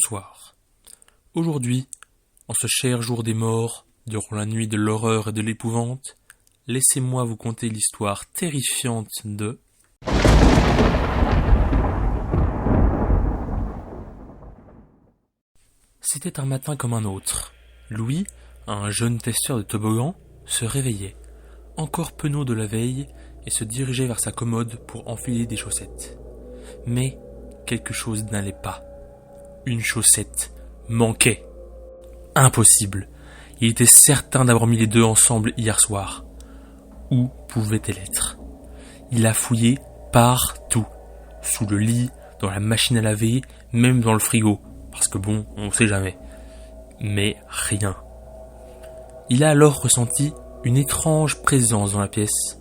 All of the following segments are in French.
Bonsoir. Aujourd'hui, en ce cher jour des morts, durant la nuit de l'horreur et de l'épouvante, laissez-moi vous conter l'histoire terrifiante de... C'était un matin comme un autre. Louis, un jeune testeur de toboggan, se réveillait, encore penaud de la veille, et se dirigeait vers sa commode pour enfiler des chaussettes. Mais quelque chose n'allait pas. Une chaussette manquait. Impossible. Il était certain d'avoir mis les deux ensemble hier soir. Où pouvait-elle être? Il a fouillé partout. Sous le lit, dans la machine à laver, même dans le frigo. Parce que bon, on ne sait jamais. Mais rien. Il a alors ressenti une étrange présence dans la pièce.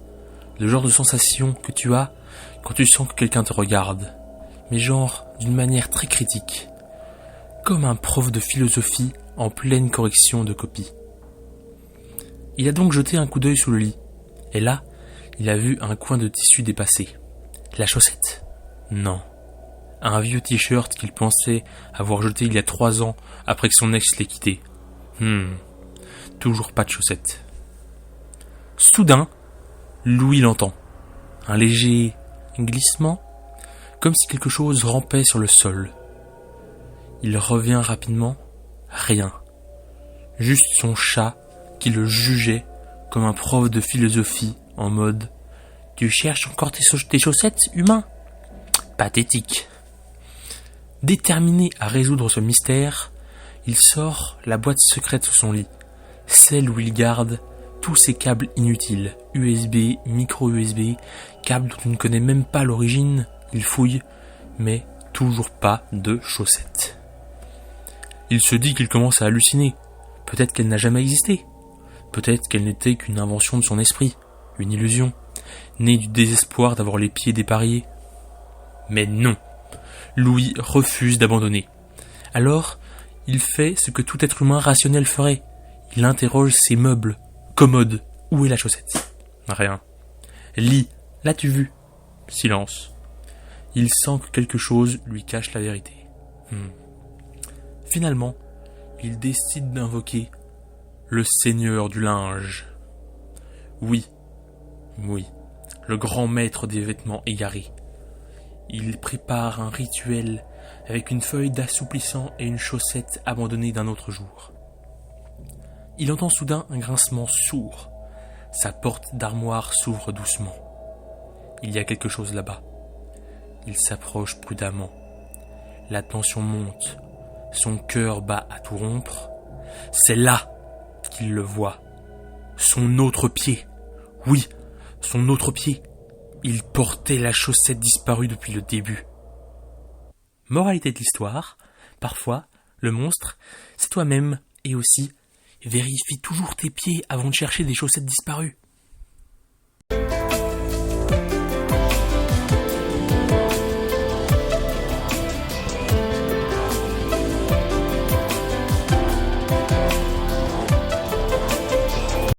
Le genre de sensation que tu as quand tu sens que quelqu'un te regarde. Mais genre d'une manière très critique. Comme un prof de philosophie en pleine correction de copie. Il a donc jeté un coup d'œil sous le lit. Et là, il a vu un coin de tissu dépassé. La chaussette? Non. Un vieux t-shirt qu'il pensait avoir jeté il y a 3 ans après que son ex l'ait quitté. Toujours pas de chaussette. Soudain, Louis l'entend. Un léger glissement, comme si quelque chose rampait sur le sol. Il revient rapidement, rien. Juste son chat qui le jugeait comme un prof de philosophie en mode « Tu cherches encore tes chaussettes, humain ?» Pathétique. Déterminé à résoudre ce mystère, il sort la boîte secrète sous son lit, celle où il garde tous ses câbles inutiles, USB, micro-USB, câbles dont il ne connaît même pas l'origine, il fouille, mais toujours pas de chaussettes. Il se dit qu'il commence à halluciner. Peut-être qu'elle n'a jamais existé. Peut-être qu'elle n'était qu'une invention de son esprit, une illusion, née du désespoir d'avoir les pieds dépareillés. Mais non, Louis refuse d'abandonner. Alors, il fait ce que tout être humain rationnel ferait. Il interroge ses meubles, commode, où est la chaussette? Rien. Lit, l'as-tu vu? Silence. Il sent que quelque chose lui cache la vérité. Finalement, il décide d'invoquer le Seigneur du linge. Oui, le grand maître des vêtements égarés. Il prépare un rituel avec une feuille d'assouplissant et une chaussette abandonnée d'un autre jour. Il entend soudain un grincement sourd. Sa porte d'armoire s'ouvre doucement. Il y a quelque chose là-bas. Il s'approche prudemment. La tension monte. Son cœur bat à tout rompre. C'est là qu'il le voit. Son autre pied. Oui, son autre pied. Il portait la chaussette disparue depuis le début. Moralité de l'histoire, parfois, le monstre, c'est toi-même, et aussi, vérifie toujours tes pieds avant de chercher des chaussettes disparues.